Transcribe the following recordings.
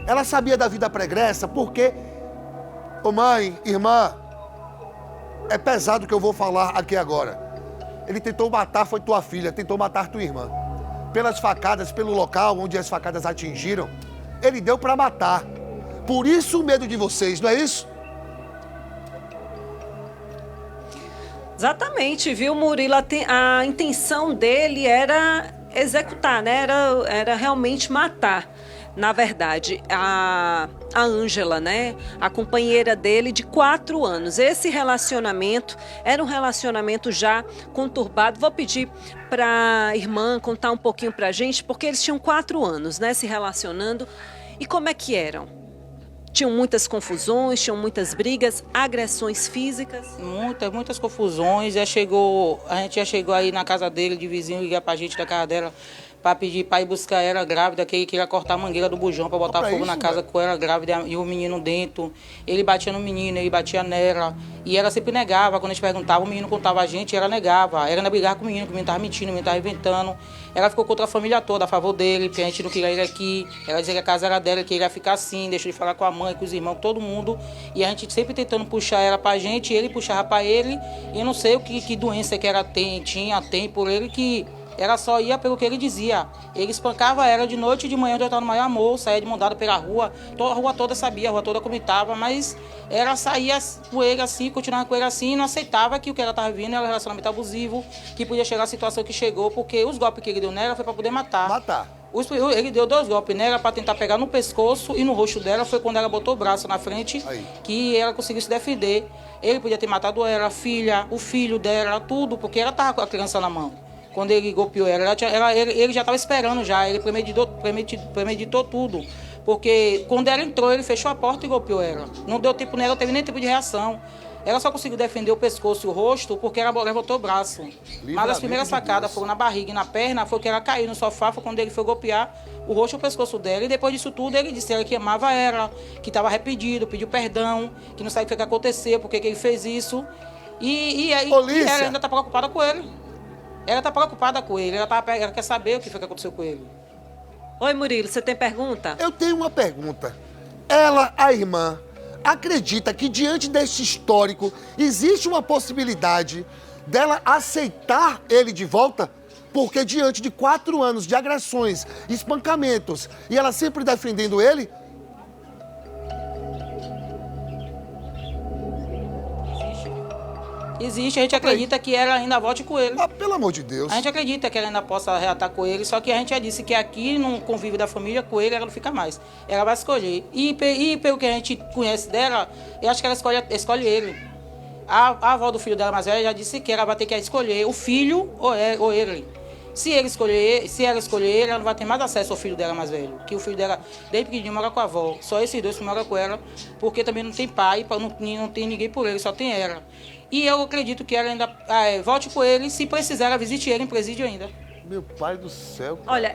Ela sabia da vida pregressa porque, ô mãe, irmã, é pesado o que eu vou falar aqui agora. Ele tentou matar, foi tua filha, tentou matar tua irmã. Pelas facadas, pelo local onde as facadas atingiram, ele deu pra matar. Por isso o medo de vocês, não é isso? Exatamente, viu, Murilo? A intenção dele era executar, né? Era realmente matar. Na verdade, a Ângela, né? A companheira dele de 4 anos. Esse relacionamento era um relacionamento já conturbado. Vou pedir para a irmã contar um pouquinho para a gente, porque eles tinham 4 anos, né? Se relacionando. E como é que eram? Tinham muitas confusões, tinham muitas brigas, agressões físicas? Muitas confusões. A gente já chegou aí na casa dele, de vizinho, ligar pra gente da casa dela, para pedir para ir buscar ela grávida, que ele queria cortar a mangueira do bujão para botar fogo na casa com ela grávida e o menino dentro. Ele batia no menino, ele batia nela. E ela sempre negava. Quando a gente perguntava, o menino contava a gente, ela negava. Ela não brigava com o menino estava mentindo, o menino estava inventando. Ela ficou contra a família toda, a favor dele, porque a gente não queria ele aqui. Ela dizia que a casa era dela, que ele ia ficar assim, deixou de falar com a mãe, com os irmãos, com todo mundo. E a gente sempre tentando puxar ela pra gente, ele puxava pra ele. E eu não sei que doença que ela tem por ele, que ela só ia pelo que ele dizia. Ele espancava ela de noite e de manhã, onde eu estava no maior amor, saía de mão dada pela rua. A rua toda sabia, a rua toda comentava, mas ela saía com ele assim, continuava com ele assim, e não aceitava que o que ela estava vivendo era um relacionamento abusivo, que podia chegar à situação que chegou, porque os golpes que ele deu nela foi para poder matar. Ele deu 2 golpes nela para tentar pegar no pescoço e no rosto dela. Foi quando ela botou o braço na frente que ela conseguiu se defender. Ele podia ter matado ela, a filha, o filho dela, tudo, porque ela estava com a criança na mão. Quando ele golpeou ela, ele já estava esperando já, ele premeditou tudo. Porque quando ela entrou, ele fechou a porta e golpeou ela. Não deu tempo nela, não teve nem tempo de reação. Ela só conseguiu defender o pescoço e o rosto porque ela levantou o braço. Mas as primeiras facadas foram na barriga e na perna, foi que ela caiu no sofá, foi quando ele foi golpear o rosto e o pescoço dela. E depois disso tudo, ele disse que amava ela, que estava arrependido, pediu perdão, que não sabia o que aconteceu, porque que ele fez isso. E ela ainda está preocupada com ele. Ela está preocupada com ele, ela quer saber o que foi que aconteceu com ele. Oi, Murilo, você tem pergunta? Eu tenho uma pergunta. Ela, a irmã, acredita que diante desse histórico existe uma possibilidade dela aceitar ele de volta? Porque diante de 4 anos de agressões, espancamentos, e ela sempre defendendo ele... Existe, a gente acredita que ela ainda volte com ele. Ah, pelo amor de Deus. A gente acredita que ela ainda possa reatar com ele, só que a gente já disse que aqui no convívio da família com ele, ela não fica mais. Ela vai escolher. E pelo que a gente conhece dela, eu acho que ela escolhe ele. A avó do filho dela mais velha já disse que ela vai ter que escolher o filho ou ele. Se ela escolher ele, ela não vai ter mais acesso ao filho dela mais velho. Que o filho dela, desde pequenininho, mora com a avó. Só esses 2 que moram com ela, porque também não tem pai, não tem ninguém por ele, só tem ela. E eu acredito que ela ainda volte com ele, se precisar, ela visite ele em presídio ainda. Meu pai do céu. Cara. Olha,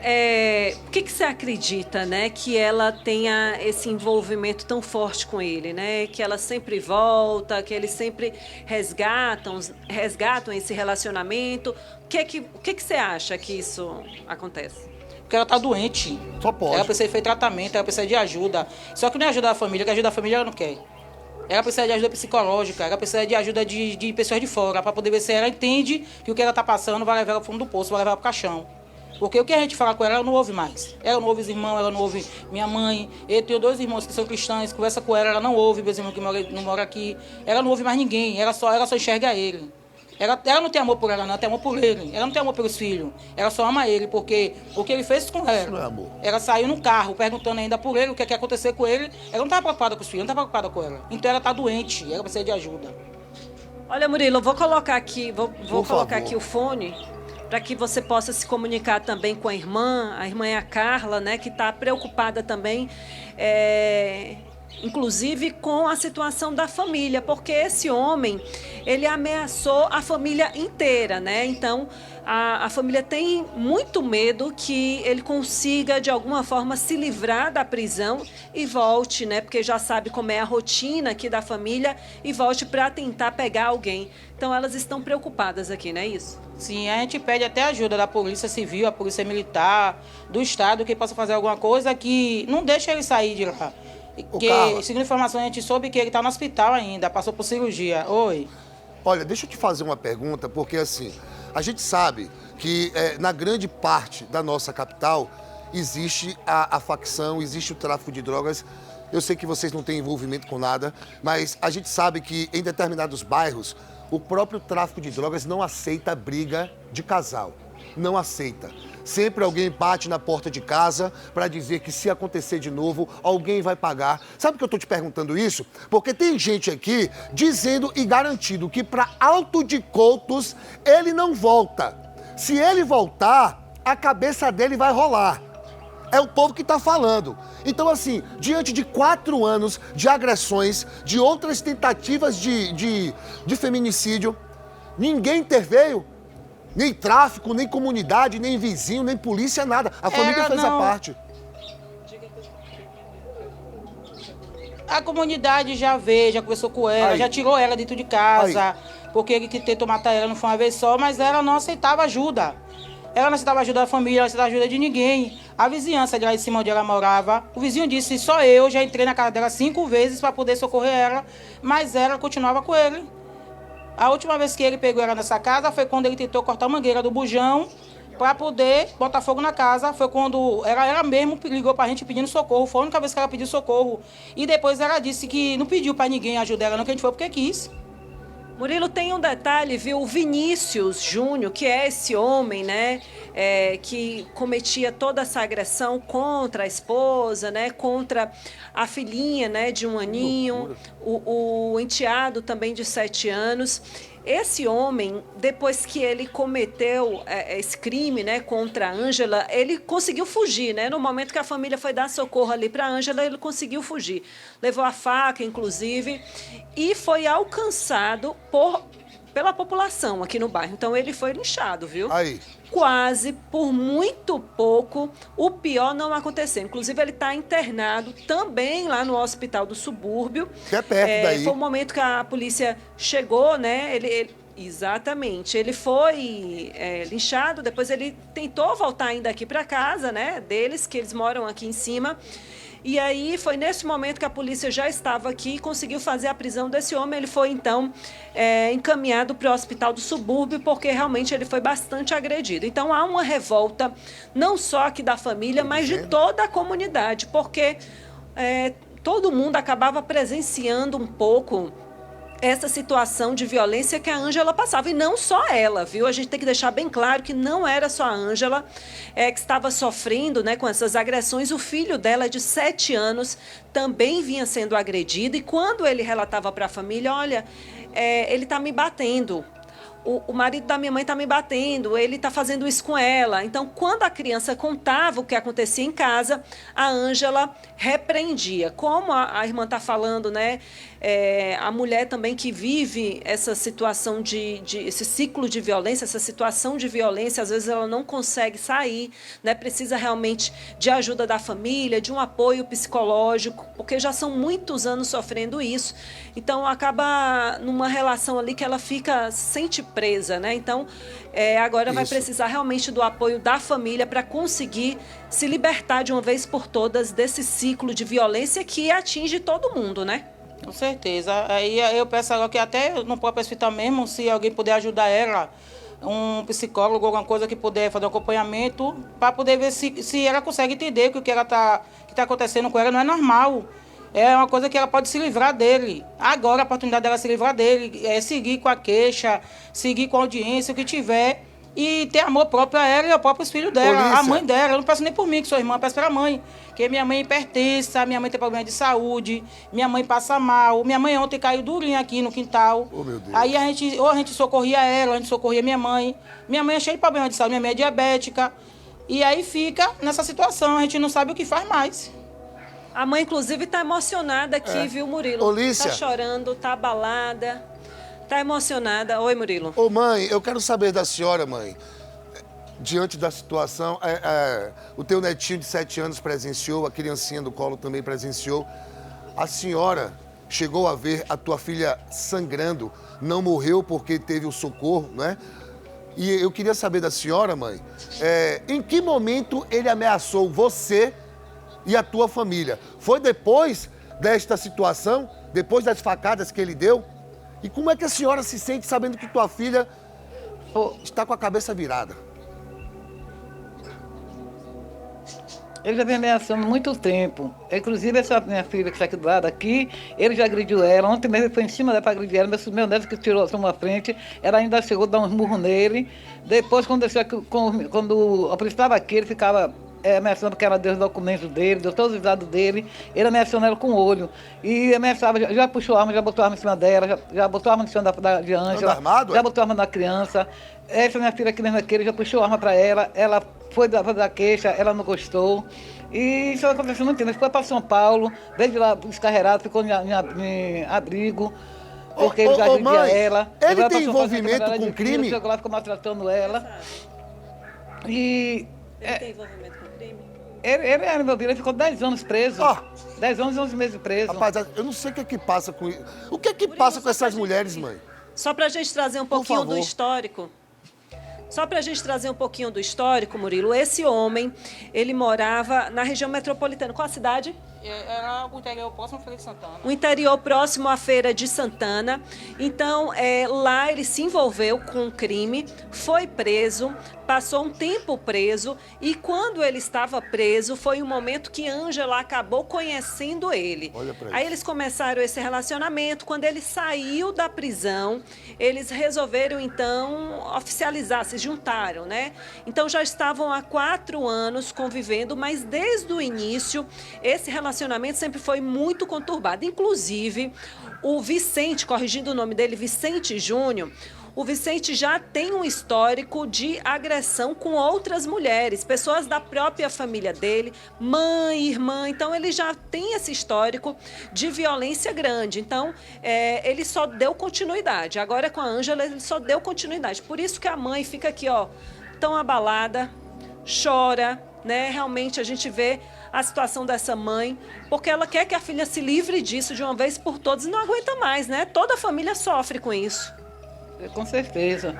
o que você acredita, né, que ela tenha esse envolvimento tão forte com ele, né? Que ela sempre volta, que eles sempre resgatam esse relacionamento. O que você acha que isso acontece? Porque ela está doente. Só pode. Ela precisa de tratamento, ela precisa de ajuda. Só que não é ajudar a família, que ajuda a família ela não quer. Ela precisa de ajuda psicológica, ela precisa de ajuda de pessoas de fora, para poder ver se ela entende que o que ela está passando vai levar ela ao fundo do poço, vai levar ela para o caixão. Porque o que a gente fala com ela não ouve mais. Ela não ouve os irmãos, ela não ouve minha mãe. Eu tenho 2 irmãos que são cristãos, conversa com ela não ouve meus irmãos que não moram aqui. Ela não ouve mais ninguém, ela só enxerga ele. Ela não tem amor por ela, não, ela tem amor por ele. Ela não tem amor pelos filhos. Ela só ama ele, porque o que ele fez com ela. Isso não é amor. Ela saiu no carro perguntando ainda por ele o que ia acontecer com ele. Ela não estava preocupada com os filhos, não estava preocupada com ela. Então ela está doente, ela precisa de ajuda. Olha, Murilo, eu vou colocar aqui, vou colocar aqui o fone para que você possa se comunicar também com a irmã. A irmã é a Carla, né, que está preocupada também. Inclusive com a situação da família, porque esse homem, ele ameaçou a família inteira, né? Então, a família tem muito medo que ele consiga, de alguma forma, se livrar da prisão e volte, né? Porque já sabe como é a rotina aqui da família e volte para tentar pegar alguém. Então, elas estão preocupadas aqui, não é isso? Sim, a gente pede até ajuda da Polícia Civil, a Polícia Militar, do Estado, que possa fazer alguma coisa que não deixe ele sair de lá. Porque, segundo informação, a gente soube que ele está no hospital ainda, passou por cirurgia. Oi. Olha, deixa eu te fazer uma pergunta, porque assim, a gente sabe que na grande parte da nossa capital existe a facção, existe o tráfico de drogas. Eu sei que vocês não têm envolvimento com nada, mas a gente sabe que em determinados bairros, o próprio tráfico de drogas não aceita briga de casal. Não aceita. Sempre alguém bate na porta de casa para dizer que se acontecer de novo, alguém vai pagar. Sabe por que eu tô te perguntando isso? Porque tem gente aqui dizendo e garantindo que para Alto de Coutos ele não volta. Se ele voltar, a cabeça dele vai rolar. É o povo que está falando. Então, assim, diante de 4 anos de agressões, de outras tentativas de feminicídio, ninguém interveio. Nem tráfico, nem comunidade, nem vizinho, nem polícia, nada. A família fez a parte. A comunidade já veio, já conversou com ela, já tirou ela dentro de casa, porque ele que tentou matar ela não foi uma vez só, mas ela não aceitava ajuda. Ela não aceitava ajuda da família, não aceitava ajuda de ninguém. A vizinhança de lá em cima onde ela morava, o vizinho disse, só eu já entrei na casa dela 5 vezes para poder socorrer ela, mas ela continuava com ele. A última vez que ele pegou ela nessa casa foi quando ele tentou cortar a mangueira do bujão para poder botar fogo na casa. Foi quando ela mesmo ligou para a gente pedindo socorro. Foi a única vez que ela pediu socorro. E depois ela disse que não pediu para ninguém ajudar ela, não, que a gente foi porque quis. Murilo, tem um detalhe, viu? O Vinícius Júnior, que é esse homem, né, que cometia toda essa agressão contra a esposa, né, contra a filhinha, né, de 1 aninho, o enteado também de 7 anos. Esse homem, depois que ele cometeu esse crime, né, contra a Ângela, ele conseguiu fugir, né? No momento que a família foi dar socorro ali para a Ângela, ele conseguiu fugir. Levou a faca, inclusive, e foi alcançado pela população aqui no bairro. Então, ele foi linchado, viu? Aí. Quase, por muito pouco, o pior não aconteceu. Inclusive, ele está internado também lá no Hospital do Subúrbio. Que é perto daí. Foi o momento que a polícia chegou, né? Exatamente. Ele foi linchado, depois ele tentou voltar ainda aqui para casa, né? Deles, que eles moram aqui em cima. E aí foi nesse momento que a polícia já estava aqui e conseguiu fazer a prisão desse homem. Ele foi, então, encaminhado para o Hospital do Subúrbio, porque realmente ele foi bastante agredido. Então há uma revolta, não só aqui da família, mas de toda a comunidade, porque todo mundo acabava presenciando um pouco essa situação de violência que a Ângela passava. E não só ela, viu? A gente tem que deixar bem claro que não era só a Ângela que estava sofrendo, né, com essas agressões. O filho dela, de 7 anos, também vinha sendo agredido. E quando ele relatava para a família, olha, ele está me batendo. O marido da minha mãe está me batendo, ele está fazendo isso com ela. Então, quando a criança contava o que acontecia em casa, a Ângela repreendia. Como a irmã está falando, né? A mulher também que vive essa situação esse ciclo de violência, essa situação de violência, às vezes ela não consegue sair, né? Precisa realmente de ajuda da família, de um apoio psicológico, porque já são muitos anos sofrendo isso. Então, acaba numa relação ali que ela fica, se sente presa, né? Então, agora vai precisar realmente do apoio da família para conseguir se libertar de uma vez por todas desse ciclo de violência que atinge todo mundo, né? Com certeza. Aí eu peço agora que até no próprio hospital mesmo, se alguém puder ajudar ela, um psicólogo, alguma coisa que puder fazer um acompanhamento, para poder ver se ela consegue entender que o que está acontecendo com ela não é normal. É uma coisa que ela pode se livrar dele. Agora a oportunidade dela se livrar dele é seguir com a queixa, seguir com a audiência, o que tiver, e ter amor próprio a ela e aos próprios filhos dela, Polícia. a mãe dela. Eu não peço nem por mim, que sou irmã, eu peço pela mãe. Porque minha mãe é hipertensa, minha mãe tem problema de saúde, minha mãe passa mal. Minha mãe ontem caiu durinha aqui no quintal. Oh, meu Deus. Aí a gente socorria ela, ou a gente socorria minha mãe. Minha mãe é cheia de problema de saúde, minha mãe é diabética. E aí fica nessa situação, a gente não sabe o que faz mais. A mãe, inclusive, está emocionada aqui, viu, Murilo? Olícia. Está chorando, está abalada, está emocionada. Oi, Murilo. Ô, mãe, eu quero saber da senhora, mãe. diante da situação, o teu netinho de 7 anos presenciou, a criancinha do colo também presenciou. A senhora chegou a ver a tua filha sangrando, não morreu porque teve o socorro, né? E eu queria saber da senhora, mãe, em que momento ele ameaçou você e a tua família? Foi depois desta situação, depois das facadas que ele deu? E como é que a senhora se sente sabendo que tua filha está com a cabeça virada? Ele já vem ameaçando há muito tempo. Inclusive, essa minha filha que está aqui do lado aqui, ele já agrediu ela. Ontem mesmo ele foi em cima dela para agredir ela. Meu neto que tomou a frente, ela ainda chegou a dar uns murros nele. Depois, quando a polícia estava aqui, ele ficava ameaçando porque ela deu os documentos dele, deu todos os dados dele. Ele ameaçando ela com o olho. E ameaçava, já puxou a arma, já botou a arma em cima dela, já botou a arma em cima de Ângela. Armado, já botou a arma na criança. Essa minha filha aqui mesmo aqui, ele já puxou a arma para ela. Ela foi da queixa, ela não gostou. E isso aconteceu muito tempo. Ele foi para São Paulo, veio de lá descarregado, ficou em abrigo, porque ele já agredia mãe, ela. Ele tem envolvimento com crime? Chegou lá, ficou maltratando ela. E Ele tem envolvimento com crime? ele era envolvido, ele ficou 10 anos preso. 10 anos e 11 meses preso. Rapaz, eu não sei o que é que passa com isso. O que é que passa com essas mulheres, mãe? Só para a gente trazer um pouquinho do histórico. Só para a gente trazer um pouquinho do histórico, Murilo, esse homem, ele morava na região metropolitana. Qual a cidade? Era o interior próximo à Feira de Santana. O interior próximo à Feira de Santana. Então, lá ele se envolveu com um crime, foi preso, passou um tempo preso e quando ele estava preso, foi o momento que Ângela acabou conhecendo ele. Olha pra Aí isso. eles começaram esse relacionamento. Quando ele saiu da prisão, eles resolveram, então, oficializar, se juntaram, né? Então, já estavam há 4 anos convivendo, mas desde o início, esse relacionamento sempre foi muito conturbado. Inclusive, o Vicente, corrigindo o nome dele, Vicente Júnior, o Vicente já tem um histórico de agressão com outras mulheres, pessoas da própria família dele, mãe, irmã. Então, ele já tem esse histórico de violência grande. Então, ele só deu continuidade. Agora, com a Ângela, ele só deu continuidade. Por isso que a mãe fica aqui, ó, tão abalada, chora, né? Realmente, a gente vê a situação dessa mãe, porque ela quer que a filha se livre disso de uma vez por todas e não aguenta mais, né? Toda a família sofre com isso. Com certeza.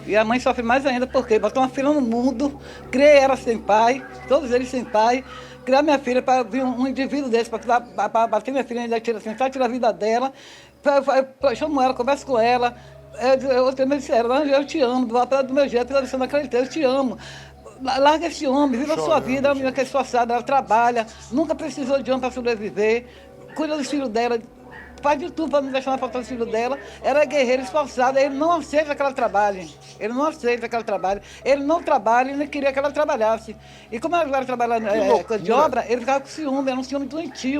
E a mãe sofre mais ainda porque botou uma filha no mundo, criei ela sem pai, todos eles sem pai, criar minha filha para vir um indivíduo desse, para bater minha filha, ainda tentar tirar a vida dela. Eu chamo ela, converso com ela. Eu também disse, eu te amo, do meu jeito, você não acredita, eu te amo. Larga esse homem, viva a sua vida, é uma menina que é esforçada, ela trabalha, nunca precisou de homem para sobreviver, cuida dos filhos dela, faz de tudo para não deixar na falta dos filhos dela. Ela é guerreira, esforçada, ele não aceita que ela trabalhe. Ele não aceita que ela trabalhe. Ele não trabalha e nem queria que ela trabalhasse. E como ela trabalha coisa de obra, ele ficava com ciúme, era um ciúme doentio.